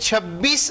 26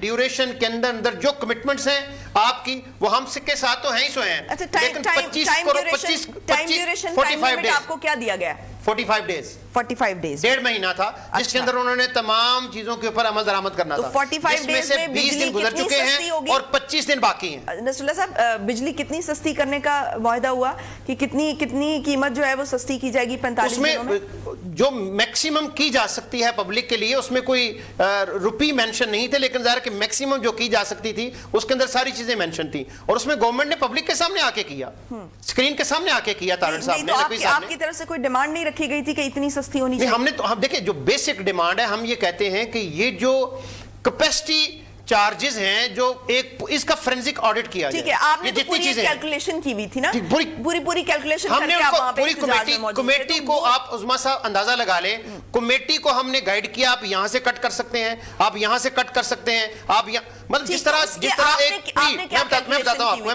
duration کے اندر جو commitments ہیں آپ کی وہ ہم کے ساتھ تو ہیں ہی سو ہیں، لیکن 45 ڈیز آپ کو کیا دیا گیا؟ 45 ڈیز 45 ڈیز 1.5 مہینہ تھا جس کے اندر انہوں نے تمام چیزوں کے اوپر عمل درآمد کرنا تھا، 45 جس میں سے 20 دن گزر چکے ہیں اور 25 دن باقی ہیں۔ نصر اللہ صاحب، بجلی کتنی سستی کرنے کا معاہدہ ہوا کہ کتنی قیمت جو ہے وہ سستی کی جائے گی 45 دنوں میں؟ جو میکسیمم کی جا سکتی ہے پبلک کے لیے اس میں کوئی روپی مینشن نہیں تھے، لیکن ظاہر کہ میکسیمم جو کی جا سکتی تھی اس کے اندر ساری چیزیں مینشن تھیں، اور اس میں گورنمنٹ نے پبلک کے سامنے آ کے کیا، اسکرین کے سامنے آ کے کیا۔ تارڑ صاحب نے، نقوی صاحب نے، آپ کی طرف سے کوئی ڈیمانڈ نہیں رکھی گئی تھی کہ اتنی سستی ہونی چاہیے؟ ہم نے تو دیکھیں جو بیسک ڈیمانڈ ہے ہم یہ کہتے ہیں کہ یہ جو کیپیسٹی چارجز ہیں جو ایک اس کا فرینزک آڈٹ کیا جائے۔ ٹھیک ہے، آپ نے تو پوری کیلکولیشن کی ہوئی تھی نا، پوری کیلکولیشن کر کے آپ وہاں پہ پوری کمیٹی کو آپ عظما صاحب اندازہ لگا لیں، کمیٹی کو ہم نے گائیڈ کیا آپ یہاں سے کٹ کر سکتے ہیں، آپ یہاں سے کٹ کر سکتے ہیں، آپ مطلب جس طرح ایک میں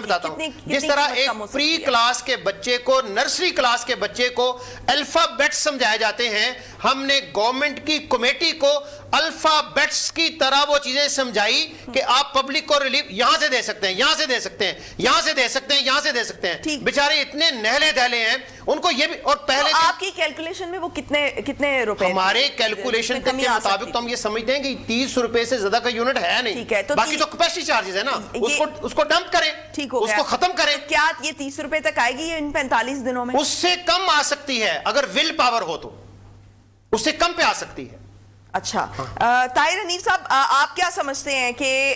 بتاتا ہوں جس طرح ایک پری کلاس کے بچے کو، نرسری کلاس کے بچے کو الفابیٹس سمجھائے جاتے ہیں، ہم نے گورنمنٹ کی کمیٹی کو الفابیٹس کی طرح وہ چیزیں سمجھائی کہ آپ پبلک کو ریلیف یہاں سے دے سکتے ہیں، یہاں سے دے سکتے ہیں، یہاں سے دے سکتے ہیں، یہاں سے دے سکتے ہیں۔ بیچارے اتنے نہلے دہلے ہیں، ان کو یہ بھی، اور پہلے آپ کی کیلکولیشن میں وہ کتنے روپے؟ ہمارے کیلکولیشن کے مطابق تو ہم یہ سمجھتے ہیں کہ 30 روپے سے زیادہ کا یونٹ ہے نہیں، باقی جو کیپیسٹی چارجز ہے نا اس کو ڈمپ کریں، اس کو ختم کریں۔ کیا یہ 30 روپے تک آئے گی ان 45 دنوں میں؟ اس سے کم آ سکتی ہے، اگر ول پاور ہو تو اس سے کم پہ آ سکتی ہے۔ اچھا، طاہر حنیف صاحب، آپ کیا سمجھتے ہیں کہ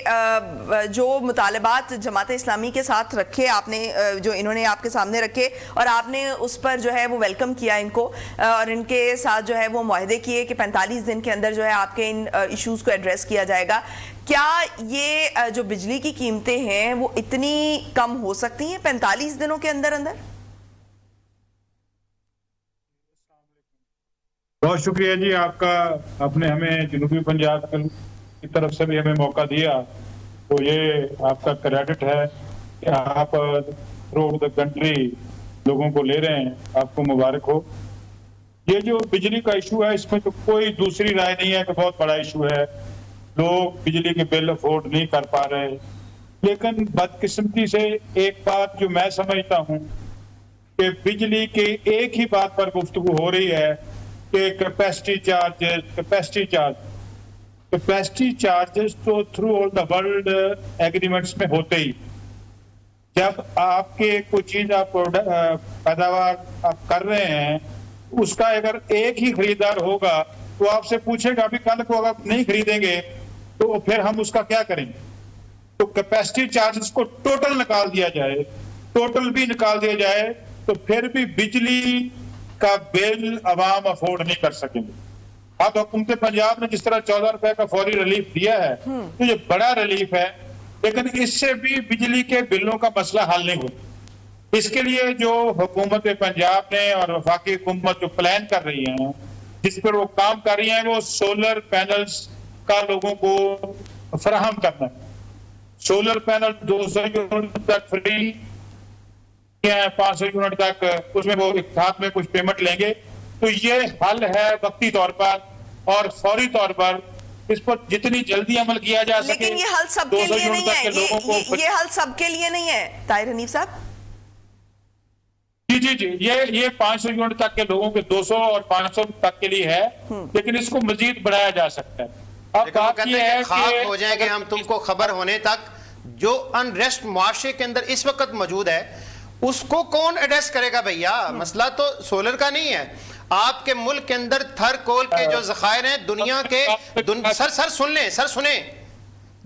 جو مطالبات جماعت اسلامی کے ساتھ رکھے آپ نے، جو انہوں نے آپ کے سامنے رکھے اور آپ نے اس پر جو ہے وہ ویلکم کیا ان کو، اور ان کے ساتھ جو ہے وہ معاہدے کیے کہ 45 دن کے اندر جو ہے آپ کے ان ایشوز کو ایڈریس کیا جائے گا، کیا یہ جو بجلی کی قیمتیں ہیں وہ اتنی کم ہو سکتی ہیں 45 دنوں کے اندر اندر؟ بہت شکریہ جی آپ کا، آپ نے ہمیں جنوبی پنجاب کی طرف سے بھی ہمیں موقع دیا، تو یہ آپ کا کریڈٹ ہے کہ آپ تھرو دا کنٹری لوگوں کو لے رہے ہیں، آپ کو مبارک ہو۔ یہ جو بجلی کا ایشو ہے اس میں تو کوئی دوسری رائے نہیں ہے کہ بہت بڑا ایشو ہے، لوگ بجلی کے بل افورڈ نہیں کر پا رہے، لیکن بدقسمتی سے ایک بات جو میں سمجھتا ہوں کہ بجلی کے ایک ہی بات پر گفتگو ہو رہی ہے کہ کیپیسٹی چارجز تو through all the world agreements میں ہوتے ہی، جب آپ کے کوئی چیز آپ پیداوار آپ کر رہے ہیں اس کا اگر ایک ہی خریدار ہوگا تو آپ سے پوچھے گا ابھی کل کو اگر نہیں خریدیں گے تو پھر ہم اس کا کیا کریں گے؟ تو کیپیسٹی چارجز کو ٹوٹل نکال دیا جائے، ٹوٹل بھی نکال دیا جائے تو پھر بھی بجلی کا بل عوام افورڈ نہیں کر سکیں گے۔ اب حکومت پنجاب نے جس طرح 14 روپے کا فوری ریلیف دیا ہے تو یہ بڑا ریلیف ہے، لیکن اس سے بھی بجلی کے بلوں کا مسئلہ حل نہیں ہوا۔ اس کے لیے جو حکومت پنجاب نے اور وفاقی حکومت جو پلان کر رہی ہیں، جس پر وہ کام کر رہی ہیں، وہ سولر پینلز کا لوگوں کو فراہم کرنا ہے۔ سولر پینل 200 یونٹ تک فری، 500 یونٹ تک اس میں وہ ایک ہاتھ میں کچھ پیمنٹ لیں گے، تو یہ حل ہے وقتی طور پر، اور فوری طور پر اس پر جتنی جلدی عمل کیا جا سکے۔ لیکن یہ حل سب کے لیے نہیں ہے، یہ حل سب کے لیے نہیں ہے طاہر حنیف صاحب۔ جی یہ 500 یونٹ تک کے لوگوں کے 200 اور 500 تک کے لیے ہے، لیکن اس کو مزید بڑھایا جا سکتا ہے۔ اب بات یہ ہے کہ ہو جائے کہ ہم تم کو خبر ہونے تک جو انریسٹ معاشرے کے اندر اس وقت موجود ہے اس کو کون ایڈریس کرے گا بھیا؟ مسئلہ تو سولر کا نہیں ہے، آپ کے ملک کے اندر تھر کول کے جو ذخائر ہیں دنیا کے، سر سنیں،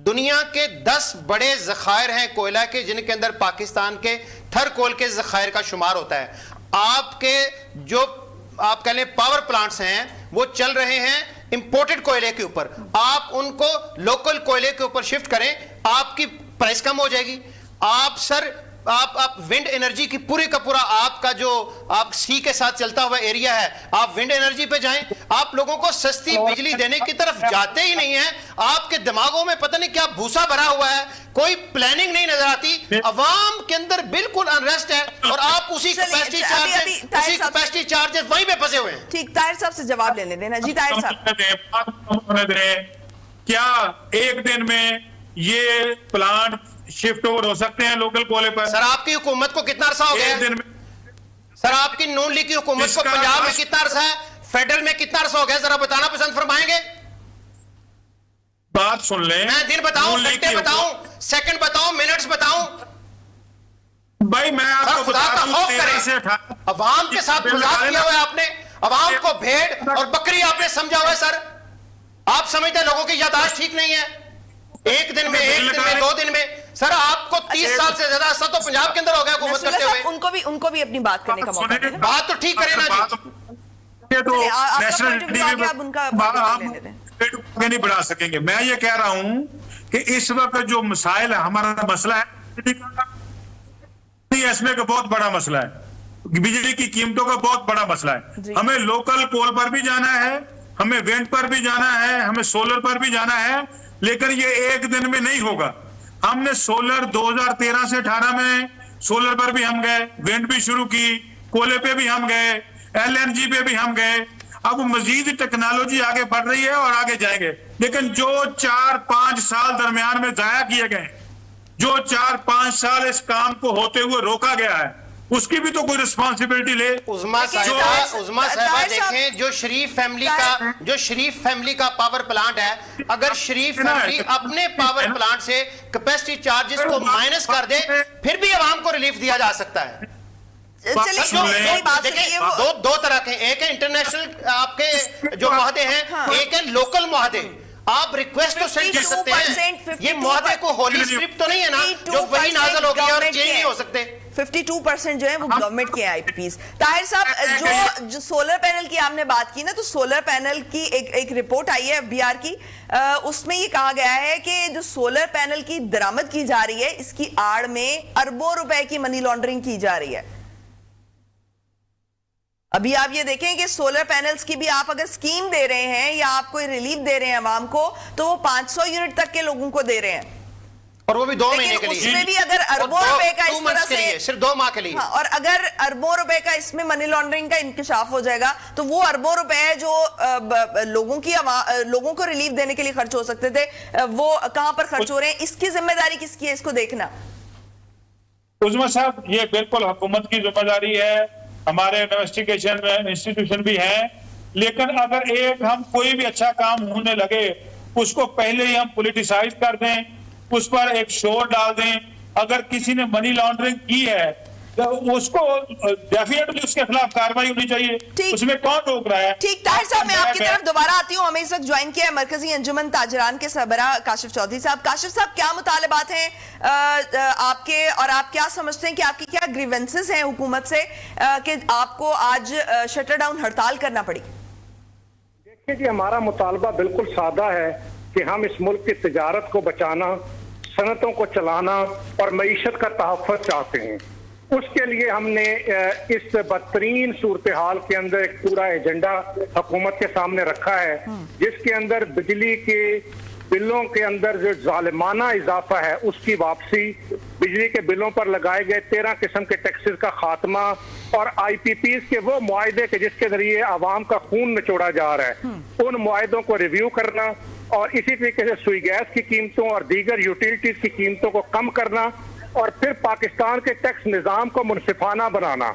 دنیا کے 10 بڑے ذخائر ہیں کوئلہ کے جن کے اندر پاکستان کے تھر کول کے ذخائر کا شمار ہوتا ہے۔ آپ کے جو آپ کہہ لیں پاور پلانٹس ہیں وہ چل رہے ہیں امپورٹڈ کوئلے کے اوپر، آپ ان کو لوکل کوئلے کے اوپر شفٹ کریں، آپ کی پرائس کم ہو جائے گی۔ آپ آپ ونڈ انرجی کی پوری کا پورا آپ کا جو آپ سی کے ساتھ چلتا ہوا ایریا ہے، آپ ونڈ انرجی پہ جائیں، آپ لوگوں کو سستی بجلی دینے کی طرف جاتے ہی نہیں ہیں، آپ کے دماغوں میں پتہ نہیں کیا بھوسا بھرا ہوا ہے، کوئی پلاننگ نہیں نظر آتی، عوام کے اندر بالکل انریسٹ ہے، اور آپ اسی کیپیسٹی چارجز وہیں پہ پھنسے ہوئے ہیں۔ ٹھیک، طاہر صاحب سے جواب لینے دینا۔ جی طاہر صاحب، کیا ایک دن میں یہ پلانٹ شفٹ اوور ہو سکتے ہیں لوکل کولے پر؟ سر آپ کی حکومت کو کتنا عرصہ ہو گیا؟ ایک دن میں سر آپ کی نون لیگ کی حکومت کو پنجاب میں کتنا عرصہ ہے، فیڈرل میں کتنا عرصہ ہو گیا؟ ذرا بتانا پسند فرمائیں گے؟ بات سن لیں، میں دن بتاؤں، گھنٹے بتاؤں، سیکنڈ بتاؤں، منٹس بتاؤں؟ بھائی میں آپ کو خدا کا خوف کریں، عوام کے ساتھ مذاق کیا ہوا ہے آپ نے، عوام کو بھیڑ اور بکری آپ نے سمجھا ہوا ہے سر۔ آپ سمجھتے ہیں لوگوں کی یادداشت ٹھیک نہیں ہے؟ ایک دن میں، ایک دن میں، 2 دن میں، سر آپ کو 30 سال سے زیادہ عرصہ تو پنجاب کے اندر ہو گیا حکومت کرتے ہوئے۔ ان کو بھی اپنی بات کرنے کا موقع دیں۔ بات تو ٹھیک کریں نا جی۔ یہ تو آپ کا نیشنل پوائنٹ آف ویو آگے، آپ ان کا پوائنٹ آف ویو لے لیں۔ آگے نہیں بڑھا سکیں گے۔ میں یہ کہہ رہا ہوں کہ اس وقت جو مسائل ہے، ہمارا مسئلہ ہے ایسمے کا بہت بڑا مسئلہ ہے، بجلی کی قیمتوں کا بہت بڑا مسئلہ ہے۔ ہمیں لوکل کول پر بھی جانا ہے، ہمیں وینڈ پر بھی جانا ہے، ہمیں سولر پر بھی جانا ہے، لیکن یہ ایک دن میں نہیں ہوگا۔ ہم نے سولر 2013 سے 18 میں سولر پر بھی ہم گئے، وینڈ بھی شروع کی، کولے پہ بھی ہم گئے، LNG پہ بھی ہم گئے۔ اب مزید ٹیکنالوجی آگے بڑھ رہی ہے اور آگے جائیں گے، لیکن جو 4-5 سال درمیان میں ضائع کیے گئے، جو 4-5 سال اس کام کو ہوتے ہوئے روکا گیا ہے، اس کی بھی تو کوئی رسپانسبلٹی لے۔ عظما صاحبہ دیکھیں، جو شریف فیملی کا پاور پلانٹ ہے، اگر شریف فیملی اپنے پاور پلانٹ سے کیپیسٹی چارجز کو مائنس کر دے، پھر بھی عوام کو ریلیف دیا جا سکتا ہے۔ دو طرح کے، ایک ہے انٹرنیشنل آپ کے جو معاہدے ہیں، ایک ہے لوکل معاہدے۔ آپ ریکویسٹ تو سینڈ کر سکتے ہیں، یہ معاہدے کو ہولی اسکرپٹ تو نہیں ہے نا جو وہی نازل ہو گئی اور چینج نہیں ہو سکتے۔ 52% جو ہے وہ گورنمنٹ کے آئی پی پیز۔ طاہر صاحب، جو سولر پینل کی آپ نے بات کی نا، تو سولر پینل کی ایک رپورٹ آئی ہے FBR کی، اس میں یہ کہا گیا ہے کہ جو سولر پینل کی درآمد کی جا رہی ہے، اس کی آڑ میں اربوں روپے کی منی لانڈرنگ کی جا رہی ہے۔ ابھی آپ یہ دیکھیں کہ سولر پینلز کی بھی آپ اگر سکیم دے رہے ہیں یا آپ کوئی ریلیف دے رہے ہیں عوام کو، تو وہ 500 یونٹ تک کے لوگوں کو دے رہے ہیں، اور وہ بھی 2 مہینے کے لیے۔ اس میں بھی اگر اربوں روپے کا اس طرح سے، صرف 2 ماہ کے لیے، اور اگر اربوں روپے کا اس میں منی لانڈرنگ کا انکشاف ہو جائے گا، تو وہ اربوں روپے جو لوگوں کو ریلیف دینے کے لیے خرچ ہو سکتے تھے، وہ کہاں پر خرچ ہو رہے ہیں؟ اس کی ذمہ داری کس کی ہے؟ اس کو دیکھنا۔ عظما صاحب، یہ بالکل حکومت کی ذمہ داری ہے، ہمارے انویسٹیگیشن میں انسٹیٹیوشن بھی ہیں، لیکن اگر ہم کوئی بھی اچھا کام ہونے لگے، اس کو پہلے ہی ہم پولیٹیسائز کر دیں، اس پر ایک شور ڈال دیں، اگر کسی نے منی لانڈرنگ کی ہے تو اس کو ڈیفینیٹلی اس کے خلاف کارروائی ہونی چاہیے۔ اس میں کون روک رہا ہے؟ ٹھیک، طاہر صاحب میں آپ کی طرف دوبارہ آتی ہوں۔ ہمیں اس وقت جوائن کیا ہے مرکزی انجمن تاجران کے سربراہ کاشف چودھری صاحب۔ کاشف صاحب، کیا مطالبات ہیں آپ کے، اور آپ کیا سمجھتے ہیں کہ آپ کی کیا گریونسز ہیں حکومت سے کہ آپ کو آج شٹر ڈاؤن ہڑتال کرنا پڑی؟ دیکھیے جی، ہمارا مطالبہ بالکل سادہ ہے کہ ہم اس ملک کی تجارت کو بچانا، صنعتوں کو چلانا اور معیشت کا تحفظ چاہتے ہیں۔ اس کے لیے ہم نے اس بدترین صورتحال کے اندر ایک پورا ایجنڈا حکومت کے سامنے رکھا ہے، جس کے اندر بجلی کے بلوں کے اندر جو ظالمانہ اضافہ ہے اس کی واپسی، بجلی کے بلوں پر لگائے گئے 13 قسم کے ٹیکسز کا خاتمہ، اور آئی پی پیز کے وہ معاہدے کے جس کے ذریعے عوام کا خون نچوڑا جا رہا ہے، ان معاہدوں کو ریویو کرنا، اور اسی طریقے سے سوئی گیس کی قیمتوں اور دیگر یوٹیلیٹیز کی قیمتوں کو کم کرنا، اور پھر پاکستان کے ٹیکس نظام کو منصفانہ بنانا۔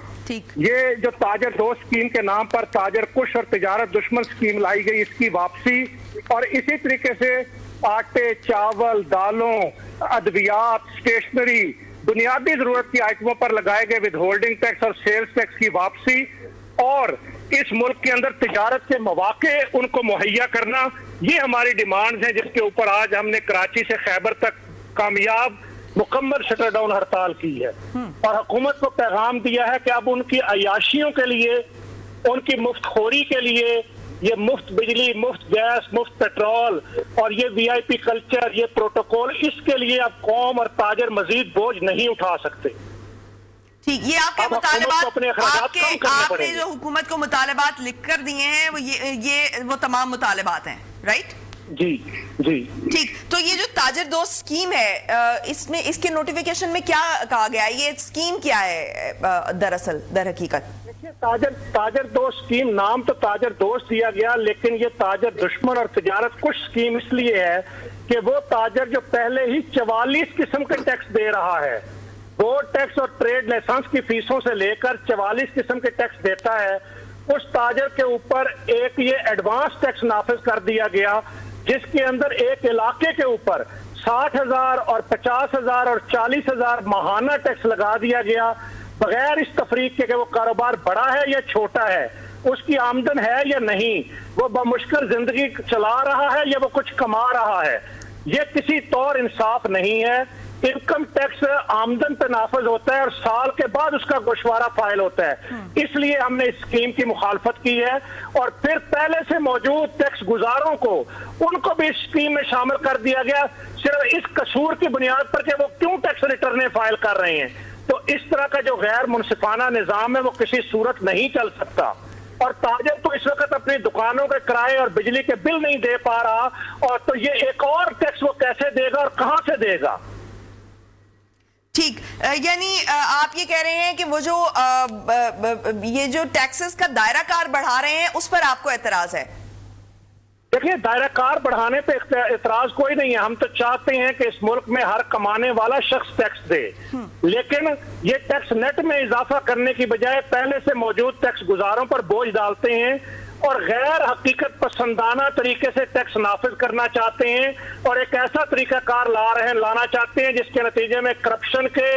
یہ جو تاجر دوست اسکیم کے نام پر تاجر کش اور تجارت دشمن اسکیم لائی گئی، اس کی واپسی، اور اسی طریقے سے آٹے، چاول، دالوں، ادویات، اسٹیشنری، بنیادی ضرورت کی آئٹموں پر لگائے گئے ود ہولڈنگ ٹیکس اور سیلز ٹیکس کی واپسی، اور اس ملک کے اندر تجارت کے مواقع ان کو مہیا کرنا۔ یہ ہماری ڈیمانڈز ہیں جس کے اوپر آج ہم نے کراچی سے خیبر تک کامیاب مکمل شٹر ڈاؤن ہڑتال کی ہے، اور حکومت کو پیغام دیا ہے کہ اب ان کی عیاشیوں کے لیے، ان کی مفت خوری کے لیے، یہ مفت بجلی، مفت گیس، مفت پیٹرول اور یہ وی آئی پی کلچر، یہ پروٹوکول، اس کے لیے اب قوم اور تاجر مزید بوجھ نہیں اٹھا سکتے۔ ٹھیک، یہ آپ کے مطالبات، آپ نے جو حکومت کو مطالبات لکھ کر دیے ہیں، وہ تمام مطالبات ہیں، رائٹ؟ جی جی ٹھیک، تو یہ جو تاجر دوست اسکیم ہے اس میں اس کے نوٹیفیکیشن میں کیا کہا گیا ہے؟ یہ اسکیم کیا ہے دراصل در حقیقت؟ دیکھیے تاجر دوست اسکیم، نام تو تاجر دوست دیا گیا، لیکن یہ تاجر دشمن اور تجارت کش اسکیم اس لیے ہے کہ وہ تاجر جو پہلے ہی 44 قسم کے ٹیکس دے رہا ہے، بورڈ ٹیکس اور ٹریڈ لائسنس کی فیسوں سے لے کر 44 قسم کے ٹیکس دیتا ہے، اس تاجر کے اوپر ایک یہ ایڈوانس ٹیکس نافذ کر دیا گیا جس کے اندر ایک علاقے کے اوپر 60,000 اور 50,000 اور 40,000 ماہانہ ٹیکس لگا دیا گیا، بغیر اس تفریق کے کہ وہ کاروبار بڑا ہے یا چھوٹا ہے، اس کی آمدن ہے یا نہیں، وہ بمشکل زندگی چلا رہا ہے یا وہ کچھ کما رہا ہے۔ یہ کسی طور انصاف نہیں ہے۔ انکم ٹیکس آمدن پہ نافذ ہوتا ہے اور سال کے بعد اس کا گوشوارہ فائل ہوتا ہے، اس لیے ہم نے اس اسکیم کی مخالفت کی ہے، اور پھر پہلے سے موجود ٹیکس گزاروں کو ان کو بھی اس اسکیم میں شامل کر دیا گیا، صرف اس قصور کی بنیاد پر کہ وہ کیوں ٹیکس ریٹرنیں فائل کر رہے ہیں۔ تو اس طرح کا جو غیر منصفانہ نظام ہے وہ کسی صورت نہیں چل سکتا، اور تاجر تو اس وقت اپنی دکانوں کے کرائے اور بجلی کے بل نہیں دے پا رہا، اور تو یہ ایک اور ٹیکس وہ کیسے دے گا اور کہاں سے دے گا؟ ٹھیک، یعنی آپ یہ کہہ رہے ہیں کہ وہ جو یہ جو ٹیکسز کا دائرہ کار بڑھا رہے ہیں اس پر آپ کو اعتراض ہے؟ دیکھیے، دائرہ کار بڑھانے پہ اعتراض کوئی نہیں ہے، ہم تو چاہتے ہیں کہ اس ملک میں ہر کمانے والا شخص ٹیکس دے، لیکن یہ ٹیکس نیٹ میں اضافہ کرنے کی بجائے پہلے سے موجود ٹیکس گزاروں پر بوجھ ڈالتے ہیں اور غیر حقیقت پسندانہ طریقے سے ٹیکس نافذ کرنا چاہتے ہیں، اور ایک ایسا طریقہ کار لانا چاہتے ہیں جس کے نتیجے میں کرپشن کے،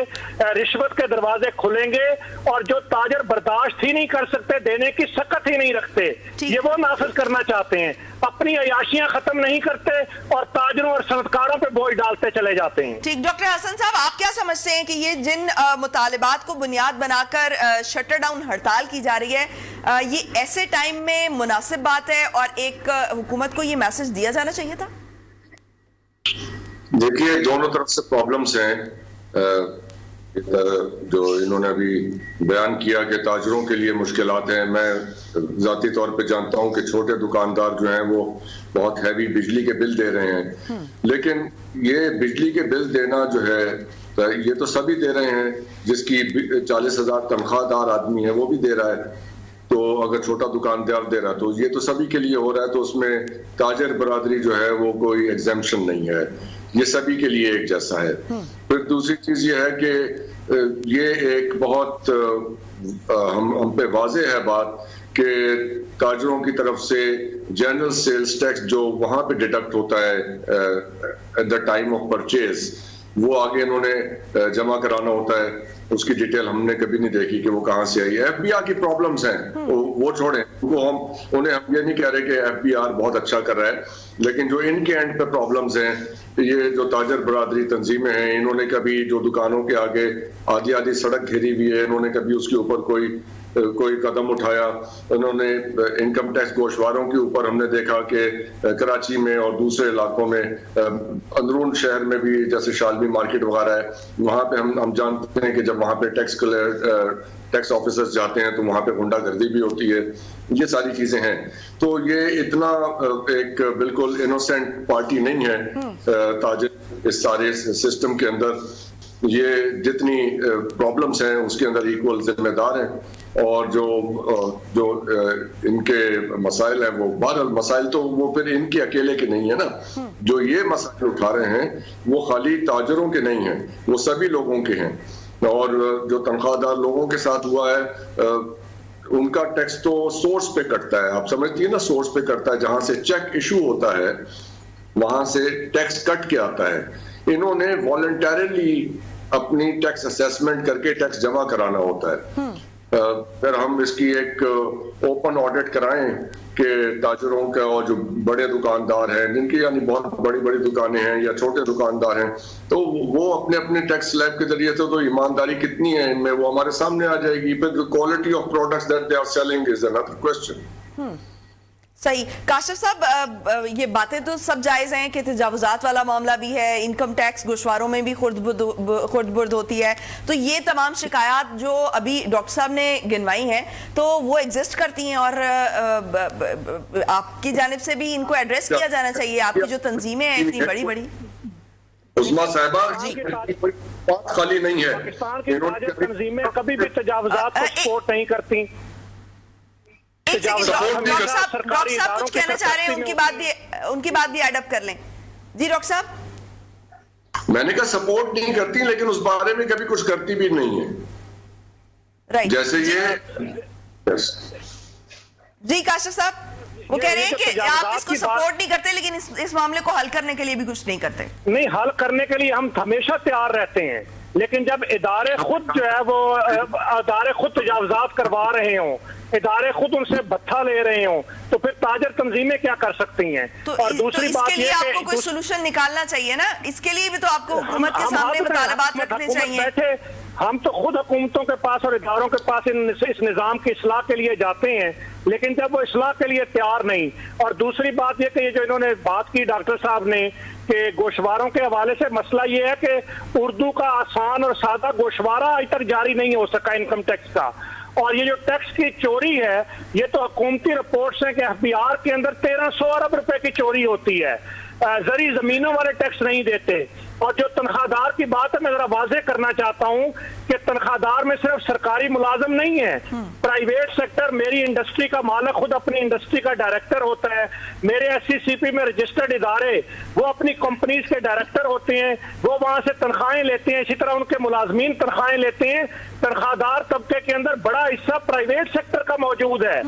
رشوت کے دروازے کھلیں گے، اور جو تاجر برداشت ہی نہیں کر سکتے، دینے کی سخت ہی نہیں رکھتے، یہ وہ نافذ کرنا چاہتے ہیں، اپنی عیاشیاں ختم نہیں کرتے اور تاجروں اور صنعتکاروں پہ بوجھ ڈالتے چلے جاتے ہیں۔ ٹھیک، ڈاکٹر حسن صاحب، آپ کیا سمجھتے ہیں کہ یہ جن مطالبات کو بنیاد بنا کر شٹر ڈاؤن ہڑتال کی جا رہی ہے، یہ ایسے ٹائم میں مناسب بات ہے اور ایک حکومت کو یہ میسج دیا جانا چاہیے تھا؟ دیکھیے، دونوں طرف سے پرابلمز ہیں، جو انہوں نے ابھی بیان کیا کہ تاجروں کے لیے مشکلات ہیں۔ میں ذاتی طور پہ جانتا ہوں کہ چھوٹے دکاندار جو ہیں وہ بہت ہیوی بجلی کے بل دے رہے ہیں، لیکن یہ بجلی کے بل دینا جو ہے یہ تو سبھی دے رہے ہیں، جس کی 40,000 تنخواہ دار آدمی ہے وہ بھی دے رہا ہے، تو اگر چھوٹا دکاندار دے رہا تو یہ تو سبھی کے لیے ہو رہا ہے، تو اس میں تاجر برادری جو ہے وہ کوئی ایگزمپشن نہیں ہے، یہ سبھی کے لیے ایک جیسا ہے۔ پھر دوسری چیز یہ ہے کہ یہ ایک بہت ہم پہ واضح ہے بات کہ تاجروں کی طرف سے جنرل سیلز ٹیکس جو وہاں پہ ڈیڈکٹ ہوتا ہے at the time of purchase, وہ آگے انہوں نے جمع کرانا ہوتا ہے، اس کی ڈیٹیل ہم نے کبھی نہیں دیکھی کہ وہ کہاں سے آئی ہے۔ ایف بی آر کی پرابلمز ہیں، وہ چھوڑیں، انہیں ہم یہ نہیں کہہ رہے کہ ایف بی آر بہت اچھا کر رہا ہے، لیکن جو ان کے اینڈ پہ پرابلمز ہیں، یہ جو تاجر برادری تنظیمیں ہیں، انہوں نے کبھی جو دکانوں کے آگے آدھی سڑک گھیری ہوئی ہے، انہوں نے کبھی اس کے اوپر کوئی قدم اٹھایا۔ انہوں نے انکم ٹیکس گوشواروں کے اوپر ہم نے دیکھا کہ کراچی میں اور دوسرے علاقوں میں، اندرون شہر میں بھی جیسے شالمی مارکیٹ وغیرہ ہے، وہاں پہ ہم جانتے ہیں کہ جب وہاں پہ ٹیکس آفیسرز جاتے ہیں تو وہاں پہ غنڈہ گردی بھی ہوتی ہے، یہ ساری چیزیں ہیں۔ تو یہ اتنا ایک بالکل انوسینٹ پارٹی نہیں ہے تاجر اس سارے سسٹم کے اندر، یہ جتنی پرابلمز ہیں اس کے اندر ایکول ذمہ دار ہیں، اور جو ان کے مسائل ہیں وہ بہرحال مسائل تو وہ پھر ان کے اکیلے کے نہیں ہیں نا، جو یہ مسائل اٹھا رہے ہیں وہ خالی تاجروں کے نہیں ہیں، وہ سبھی لوگوں کے ہیں، اور جو تنخواہ دار لوگوں کے ساتھ ہوا ہے ان کا ٹیکس تو سورس پہ کٹتا ہے، آپ سمجھتی ہیں نا، سورس پہ کٹتا ہے، جہاں سے چیک ایشو ہوتا ہے وہاں سے ٹیکس کٹ کے آتا ہے۔ انہوں نے والنٹیرلی اپنی ٹیکس اسیسمنٹ کر کے ٹیکس جمع کرانا ہوتا ہے۔ پھر ہم اس کی ایک اوپن آڈٹ کرائیں کہ تاجروں کا اور جو بڑے دکاندار ہیں جن کی یعنی بہت بڑی بڑی دکانیں ہیں یا چھوٹے دکاندار ہیں، تو وہ اپنے اپنے ٹیکس سلیب کے ذریعے سے تو ایمانداری کتنی ہے ان میں وہ ہمارے سامنے آ جائے گی۔ پھر quality of products that they are selling is انother question۔ صحیح. کاشف صاحب یہ باتیں تو سب جائز ہیں کہ تجاوزات والا معاملہ بھی ہے, انکم ٹیکس گوشواروں میں بھی خرد برد ہوتی ہے, تو یہ تمام شکایات جو ابھی ڈاکٹر صاحب نے گنوائی ہیں تو وہ ایگزسٹ کرتی ہیں, اور آپ کی جانب سے بھی ان کو ایڈریس کیا جانا چاہیے. آپ کی جو تنظیمیں ہیں اتنی بڑی بڑی, عظمیٰ صاحبہ بات خالی نہیں ہے. پاکستان کی تنظیمیں کبھی بھی تجاوزات کو سپورٹ نہیں کرتی. ڈاکٹر صاحب کچھ کہنا چاہ رہے ہیں, ان کی بات بھی ایڈ اپ کر لیں. جی ڈاکٹر صاحب. میں نے کہا سپورٹ نہیں کرتی, لیکن اس بارے میں کبھی کچھ کرتی بھی نہیں ہے. جیسے یہ جی کاشف صاحب وہ کہہ رہے ہیں کہ آپ اس کو سپورٹ نہیں کرتے, لیکن اس معاملے کو حل کرنے کے لیے بھی کچھ نہیں کرتے. نہیں, حل کرنے کے لیے ہم ہمیشہ تیار رہتے ہیں, لیکن جب ادارے خود جو ہے وہ ادارے خود تجاوزات کروا رہے ہوں, ادارے خود ان سے بھتہ لے رہے ہوں, تو پھر تاجر تنظیمیں کیا کر سکتی ہیں. اور دوسری بات یہ کہ آپ کو کوئی سولوشن نکالنا چاہیے نا, اس کے لیے بھی تو آپ کو حکومت کے سامنے مطالبات رکھنے چاہیے. ہم تو خود حکومتوں کے پاس اور اداروں کے پاس اس نظام کی اصلاح کے لیے جاتے ہیں, لیکن جب وہ اصلاح کے لیے تیار نہیں. اور دوسری بات یہ کہ یہ جو انہوں نے بات کی ڈاکٹر صاحب نے کہ گوشواروں کے حوالے سے, مسئلہ یہ ہے کہ اردو کا آسان اور سادہ گوشوارہ آج تک جاری نہیں ہو سکا انکم ٹیکس کا. اور یہ جو ٹیکس کی چوری ہے, یہ تو حکومتی رپورٹس ہیں کہ ایف بی آر کے اندر 1300 ارب روپے کی چوری ہوتی ہے. زرعی زمینوں والے ٹیکس نہیں دیتے. اور جو تنخواہ دار کی بات ہے, میں ذرا واضح کرنا چاہتا ہوں کہ تنخواہ دار میں صرف سرکاری ملازم نہیں ہے, پرائیویٹ سیکٹر. میری انڈسٹری کا مالک خود اپنی انڈسٹری کا ڈائریکٹر ہوتا ہے. میرے ایس سی سی پی میں رجسٹرڈ ادارے وہ اپنی کمپنیز کے ڈائریکٹر ہوتے ہیں, وہ وہاں سے تنخواہیں لیتے ہیں. اسی طرح ان کے ملازمین تنخواہیں لیتے ہیں. تنخواہ دار طبقے کے اندر بڑا حصہ پرائیویٹ سیکٹر کا موجود ہے.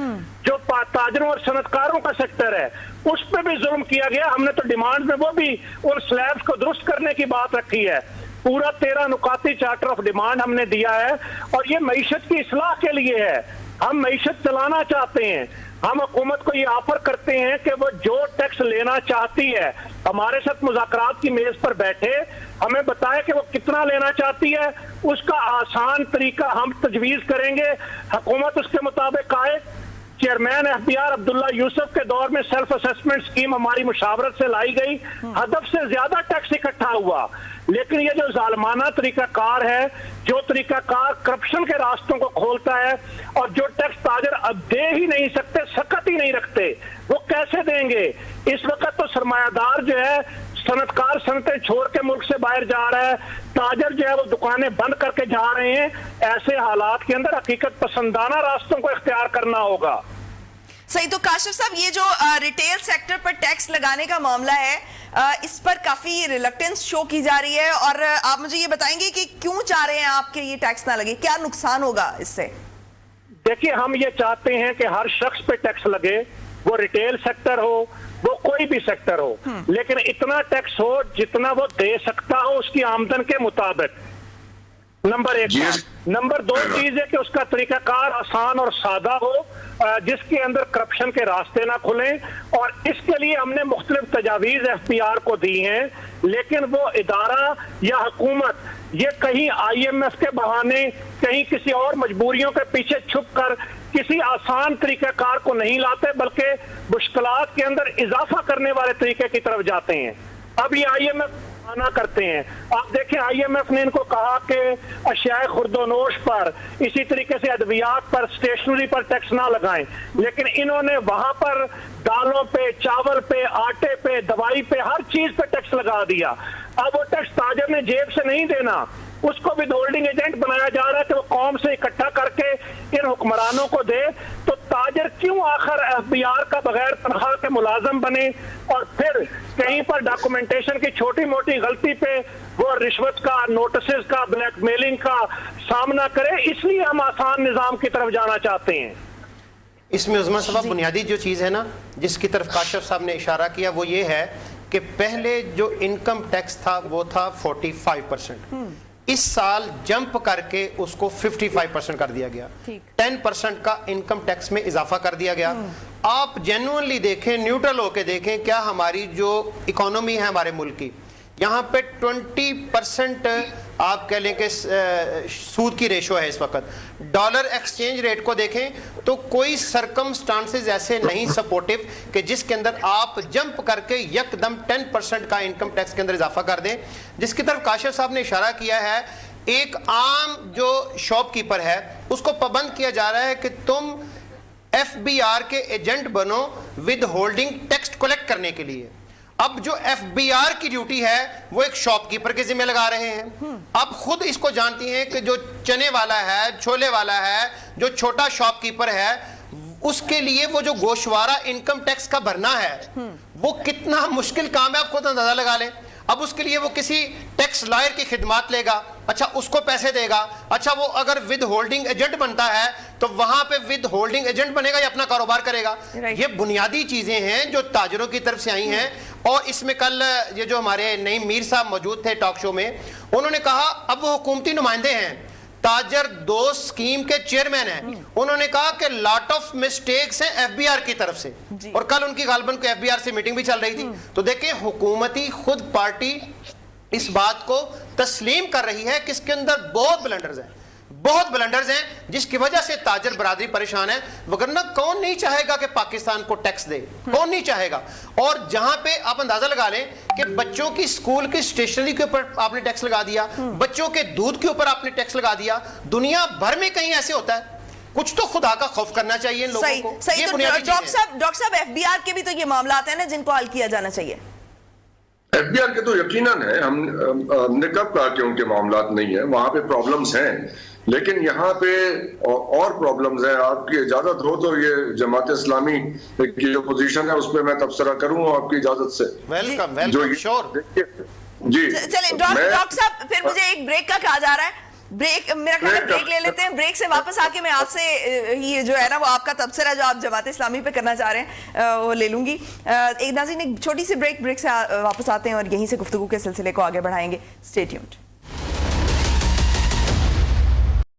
جو تاجروں اور صنعت کاروں کا سیکٹر ہے, اس پہ بھی ظلم کیا گیا. ہم نے تو ڈیمانڈ میں وہ بھی ان سلیبز کو درست کرنے کی بات رکھی ہے. پورا 13 نکاتی چارٹر آف ڈیمانڈ ہم نے دیا ہے, اور یہ معیشت کی اصلاح کے لیے ہے. ہم معیشت چلانا چاہتے ہیں. ہم حکومت کو یہ آفر کرتے ہیں کہ وہ جو ٹیکس لینا چاہتی ہے ہمارے ساتھ مذاکرات کی میز پر بیٹھے, ہمیں بتائے کہ وہ کتنا لینا چاہتی ہے. اس کا آسان طریقہ ہم تجویز کریں گے, حکومت اس کے مطابق آئے. چیئرمین ایف بی آر عبداللہ یوسف کے دور میں سیلف اسیسمنٹ اسکیم ہماری مشاورت سے لائی گئی. ہدف سے زیادہ ٹیکس اکٹھا ہوا, لیکن یہ جو ظالمانہ طریقہ کار ہے, جو طریقہ کار کرپشن کے راستوں کو کھولتا ہے, اور جو ٹیکس تاجر اب دے ہی نہیں سکتے, سکت ہی نہیں رکھتے, وہ کیسے دیں گے. اس وقت تو سرمایہ دار جو ہے صنعت کار صنعتیں چھوڑ کے ملک سے باہر جا رہا ہے, تاجر جو ہے وہ دکانیں بند کر کے جا رہے ہیں. ایسے حالات کے اندر حقیقت پسندانہ راستوں کو اختیار کرنا ہوگا. صحیح. تو کاشف صاحب یہ جو ریٹیل سیکٹر پر ٹیکس لگانے کا معاملہ ہے, اس پر کافی ریلکٹنس شو کی جا رہی ہے, اور آپ مجھے یہ بتائیں گے کہ کیوں چاہ رہے ہیں آپ کہ یہ ٹیکس نہ لگے, کیا نقصان ہوگا اس سے؟ دیکھیے, ہم یہ چاہتے ہیں کہ ہر شخص پہ ٹیکس لگے, وہ ریٹیل سیکٹر ہو, وہ کوئی بھی سیکٹر ہو, لیکن اتنا ٹیکس ہو جتنا وہ دے سکتا ہو اس کی آمدن کے مطابق. نمبر 1. نمبر 2 چیز ہے کہ اس کا طریقہ کار آسان اور سادہ ہو, جس کے اندر کرپشن کے راستے نہ کھلیں. اور اس کے لیے ہم نے مختلف تجاویز ایف پی آر کو دی ہیں, لیکن وہ ادارہ یا حکومت یہ کہیں آئی ایم ایف کے بہانے, کہیں کسی اور مجبوریوں کے پیچھے چھپ کر کسی آسان طریقہ کار کو نہیں لاتے, بلکہ مشکلات کے اندر اضافہ کرنے والے طریقے کی طرف جاتے ہیں. اب یہ آئی ایم ایف منع کرتے ہیں. آپ دیکھیں, آئی ایم ایف نے ان کو کہا کہ اشیاء خرد و نوش پر, اسی طریقے سے ادویات پر, اسٹیشنری پر ٹیکس نہ لگائیں, لیکن انہوں نے وہاں پر دالوں پہ, چاول پہ, آٹے پہ, دوائی پہ, ہر چیز پہ ٹیکس لگا دیا. اب وہ ٹیکس تاجر نے جیب سے نہیں دینا, اس کو بھی ہولڈنگ ایجنٹ بنایا جا رہا ہے کہ وہ قوم سے اکٹھا کر کے ان حکمرانوں کو دے. تو تاجر کیوں آخر ایف بی آر کا بغیر تنخواہ کے ملازم بنے, اور پھر کہیں پر ڈاکومنٹیشن کی چھوٹی موٹی غلطی پہ وہ رشوت کا, نوٹسز کا, بلیک میلنگ کا سامنا کرے. اس لیے ہم آسان نظام کی طرف جانا چاہتے ہیں. اس میں عظمیٰ صاحب بنیادی جو چیز ہے نا جس کی طرف کاشف صاحب نے اشارہ کیا, وہ یہ ہے کہ پہلے جو انکم ٹیکس تھا وہ تھا 45%. اس سال جمپ کر کے اس کو 55% کر دیا گیا, 10% کا انکم ٹیکس میں اضافہ کر دیا گیا. آپ جینوئنلی دیکھیں, نیوٹرل ہو کے دیکھیں, کیا ہماری جو اکانومی ہے ہمارے ملک کی, یہاں پہ 20% آپ کہہ لیں کہ سود کی ریشو ہے اس وقت. ڈالر ایکسچینج ریٹ کو دیکھیں تو کوئی سرکمسٹانسز ایسے نہیں سپورٹیو کہ جس کے اندر آپ جمپ کر کے یک دم 10% کا انکم ٹیکس کے اندر اضافہ کر دیں, جس کی طرف کاشف صاحب نے اشارہ کیا ہے. ایک عام جو شاپ کیپر ہے اس کو پابند کیا جا رہا ہے کہ تم ایف بی آر کے ایجنٹ بنو ود ہولڈنگ ٹیکس کلیکٹ کرنے کے لیے. اب جو ایف بی آر کی ڈیوٹی ہے وہ ایک شاپ کیپر کے ذمہ لگا رہے ہیں. اب خود اس کو جانتی ہیں کہ جو چنے والا ہے, چھولے والا ہے, جو چھوٹا شاپ کیپر ہے, اس کے لیے وہ جو گوشوارہ انکم ٹیکس کا بھرنا ہے وہ کتنا مشکل کام ہے, آپ خود اندازہ لگا لیں. اب اس کے لیے وہ کسی ٹیکس لائر کی خدمات لے گا, اچھا اس کو پیسے دے گا, اچھا وہ اگر ود ہولڈنگ ایجنٹ بنتا ہے تو وہاں پہ ود ہولڈنگ ایجنٹ بنے گا یا اپنا کاروبار کرے گا. یہ بنیادی چیزیں ہیں جو تاجروں کی طرف سے آئی ہیں. اور اس میں کل یہ جو ہمارے نعیم میر صاحب موجود تھے ٹاک شو میں, انہوں نے کہا, اب وہ حکومتی نمائندے ہیں, تاجر دوست اسکیم کے چیئرمین ہیں, انہوں نے کہا کہ لاٹ آف مسٹیکس ہیں ایف بی آر کی طرف سے. اور کل ان کی غالباً کو ایف بی آر سے میٹنگ بھی چل رہی تھی. تو دیکھیں حکومتی خود پارٹی اس بات کو تسلیم کر رہی ہے کہ اس کے اندر بہت بلنڈرز ہیں, بہت بلنڈرز ہیں, جس کی وجہ سے تاجر برادری پریشان ہے. وگرنہ کون نہیں چاہے گا کہ پاکستان کو ٹیکس دے, کون نہیں چاہے گا. اور جہاں پہ آپ اندازہ لگا لیں کہ بچوں کی سکول کی اسٹیشنری کے اوپر آپ نے ٹیکس لگا دیا, بچوں کے دودھ کے اوپر آپ نے ٹیکس لگا دیا, دنیا بھر میں کہیں ایسے ہوتا ہے. کچھ تو خدا کا خوف کرنا چاہیے ان لوگوں کو. صحیح. تو ڈاکٹر صاحب ایف بی آر کے بھی تو یہ معاملات ہیں نا جن کو حل کیا جانا چاہیے. ایف بی آر کے تو یقیناً ہے, ہم نے کب کہا کہ ان کے معاملات نہیں ہیں, وہاں پہ پرابلمز ہیں, لیکن یہاں پہ اور پرابلمز ہیں. آپ کی اجازت ہو تو یہ جماعت اسلامی کی جو پوزیشن ہے اس پہ میں تبصرہ کروں آپ کی اجازت سے. ویلکم ویلکم, شور. جی چلیں ڈاکٹر صاحب, پھر مجھے ایک بریک کا کہا جا رہا ہے, بریک میرا خیال ہے بریک لے لیتے ہیں. بریک سے واپس آ کے میں آپ سے یہ جو ہے نا وہ آپ کا تبصرہ جو آپ جماعت اسلامی پہ کرنا چاہ رہے ہیں وہ لے لوں گی. ایک ناظرین ایک چھوٹی سی بریک سے واپس آتے ہیں اور یہیں سے گفتگو کے سلسلے کو آگے بڑھائیں گے. Stay tuned.